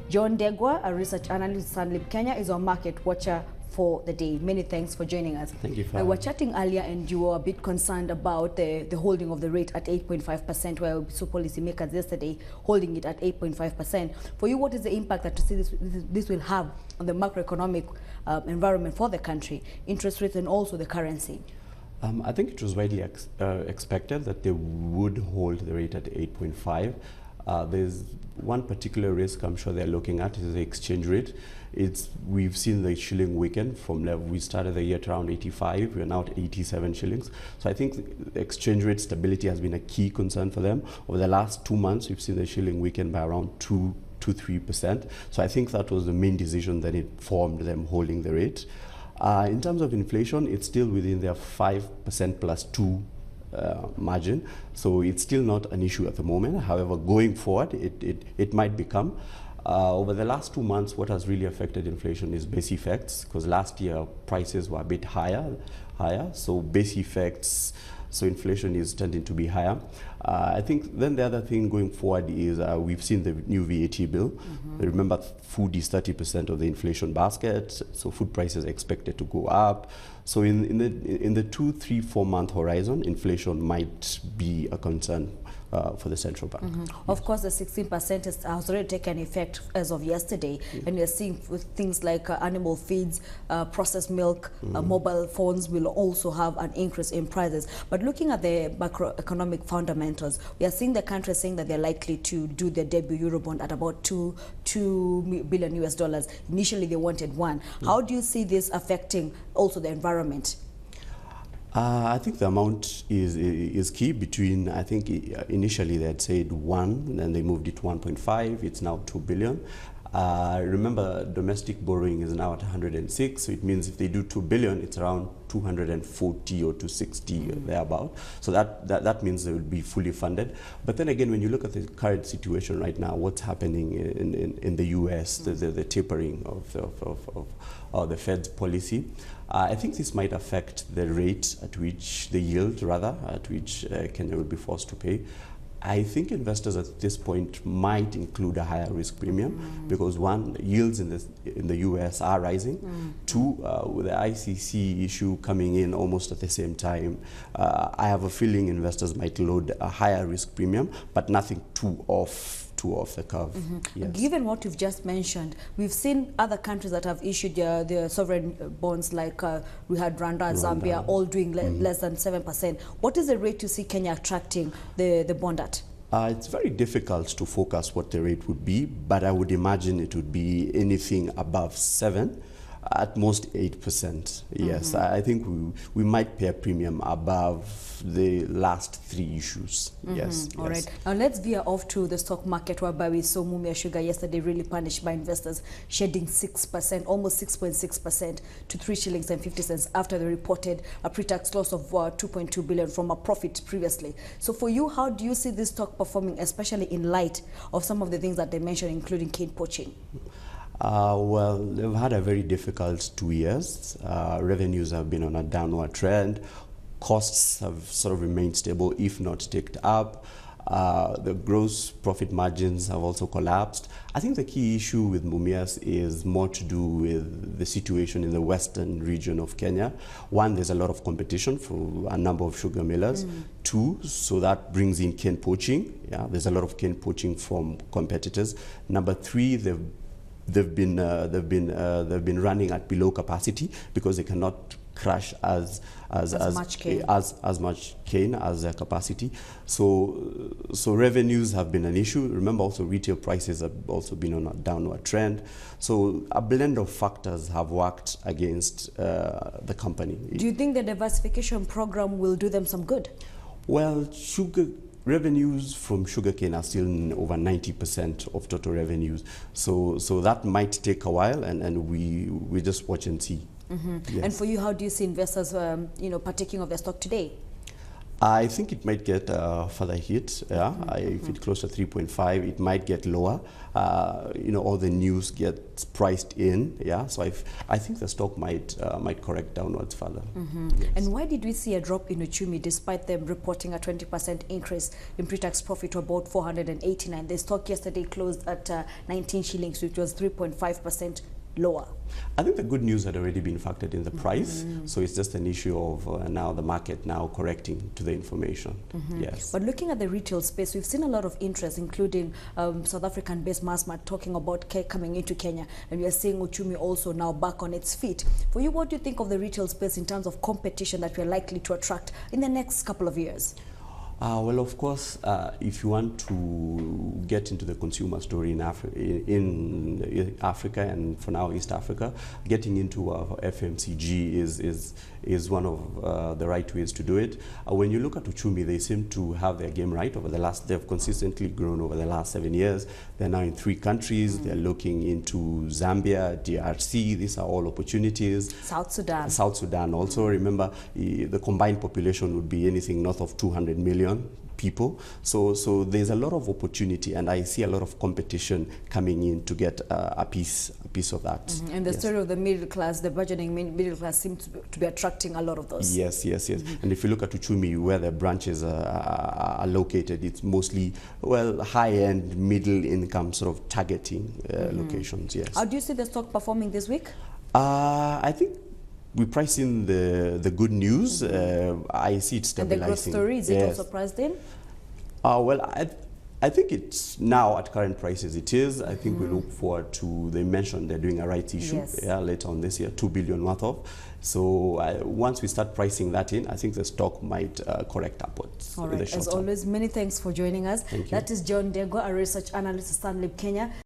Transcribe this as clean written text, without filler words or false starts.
John Ndegwa, a research analyst at Stanlib Kenya, is our market watcher for the day. Many thanks for joining us. Thank you for We were chatting earlier and you were a bit concerned about the holding of the rate at 8.5%, where we saw policymakers yesterday holding it at 8.5%. For you, what is the impact that this will have on the macroeconomic environment for the country, interest rates and also the currency? I think it was widely expected that they would hold the rate at 8.5. There's one particular risk I'm sure they're looking at is the exchange rate. We've seen the shilling weaken from level. We started the year at around 85. We're now at 87 shillings. So I think the exchange rate stability has been a key concern for them. Over the last 2 months, we've seen the shilling weaken by around 2-3%. So I think that was the main decision that informed them holding the rate. In terms of inflation, it's still within their 5% plus 2 margin, so it's still not an issue at the moment. However, going forward, it might become. Over the last 2 months, what has really affected inflation is base effects, because last year prices were a bit higher, so base effects, so inflation is tending to be higher. I think then the other thing going forward is we've seen the new VAT bill. Remember, food is 30% of the inflation basket, so food prices are expected to go up. So in the 2, 3, 4 month horizon, inflation might be a concern for the central bank. Yes. Of course, the 16% has already taken effect as of yesterday, and you're seeing with things like animal feeds, processed milk, mobile phones will also have an increase in prices. But looking at the macroeconomic fundamentals, we are seeing the country saying that they're likely to do their debut Eurobond at about $2 billion US. Initially, they wanted 1. How do you see this affecting also the environment? I think the amount is key. Between, I think initially they had said 1, then they moved it to 1.5. It's now 2 billion. Remember, domestic borrowing is now at 106, so it means if they do 2 billion, it's around 240 or 260 thereabout. So that means they will be fully funded. But then again, when you look at the current situation right now, what's happening in the US, the tapering of the Fed's policy, I think this might affect the rate at which, the yield rather, at which Kenya will be forced to pay. I think investors at this point might include a higher risk premium because 1, yields in the US are rising. 2, with the ICC issue coming in almost at the same time, I have a feeling investors might load a higher risk premium, but nothing too off the curve. Yes. Given what you've just mentioned, we've seen other countries that have issued their sovereign bonds, like we had Rwanda, Zambia, all doing less than 7%. What is the rate you see Kenya attracting the bond at? It's very difficult to forecast what the rate would be, but I would imagine it would be anything above 7%. At most 8%. Yes, I think we might pay a premium above the last 3 issues. Yes. All right. Now let's veer off to the stock market, whereby we saw Mumia Sugar yesterday really punished by investors, shedding 6%, almost 6.6% to 3 shillings and 50 cents after they reported a pre-tax loss of 2.2 billion from a profit previously. So for you, how do you see this stock performing, especially in light of some of the things that they mentioned, including cane poaching? Well, they've had a very difficult 2 years. Revenues have been on a downward trend. Costs have sort of remained stable, if not ticked up. The gross profit margins have also collapsed. I think the key issue with Mumias is more to do with the situation in the western region of Kenya. 1, there's a lot of competition for a number of sugar millers. 2, so that brings in cane poaching. Yeah, there's a lot of cane poaching from competitors. Number 3, they've been running at below capacity because they cannot crush as much cane as their capacity. So revenues have been an issue. Remember, also retail prices have also been on a downward trend. So a blend of factors have worked against the company. Do you think the diversification program will do them some good? Well, revenues from sugarcane are still over 90% of total revenues. So that might take a while, and we just watch and see. Yes. And for you, how do you see investors, partaking of their stock today? I think it might get further hit. Yeah, if it's close to 3.5, it might get lower. You know, all the news gets priced in. Yeah, so I think the stock might correct downwards further. Yes. And why did we see a drop in Uchumi despite them reporting a 20% increase in pre-tax profit to about 489? The stock yesterday closed at 19 shillings, which was 3.5% lower. I think the good news had already been factored in the price, so it's just an issue of now the market now correcting to the information. Yes. But looking at the retail space, we've seen a lot of interest, including South African-based Massmart talking about coming into Kenya, and we are seeing Uchumi also now back on its feet. For you, what do you think of the retail space in terms of competition that we're likely to attract in the next couple of years? Well, of course, if you want to get into the consumer story in Africa and for now East Africa, getting into FMCG is one of the right ways to do it. When you look at Uchumi, they seem to have their game right over the last. They've consistently grown over the last 7 years. They're now in 3 countries. They're looking into Zambia, DRC. These are all opportunities. South Sudan. South Sudan also. Remember, the combined population would be anything north of 200 million people, so there's a lot of opportunity, and I see a lot of competition coming in to get a piece of that. And the story of the middle class, the budgeting middle class, seems to be attracting a lot of those. Yes. And if you look at Uchumi, where the branches are located, it's mostly, well, high-end, middle-income sort of targeting locations. Yes. How do you see the stock performing this week? I think we price in the good news. I see it stabilizing. And the growth story, is it also priced in? Well, I think it's now at current prices it is. I think we look forward to, they mentioned they're doing a rights issue later on this year, 2 billion worth of. So once we start pricing that in, I think the stock might correct upwards. All right, as always, many thanks for joining us. Thank you. That is Ndegwa, a research analyst at Stanlib Kenya.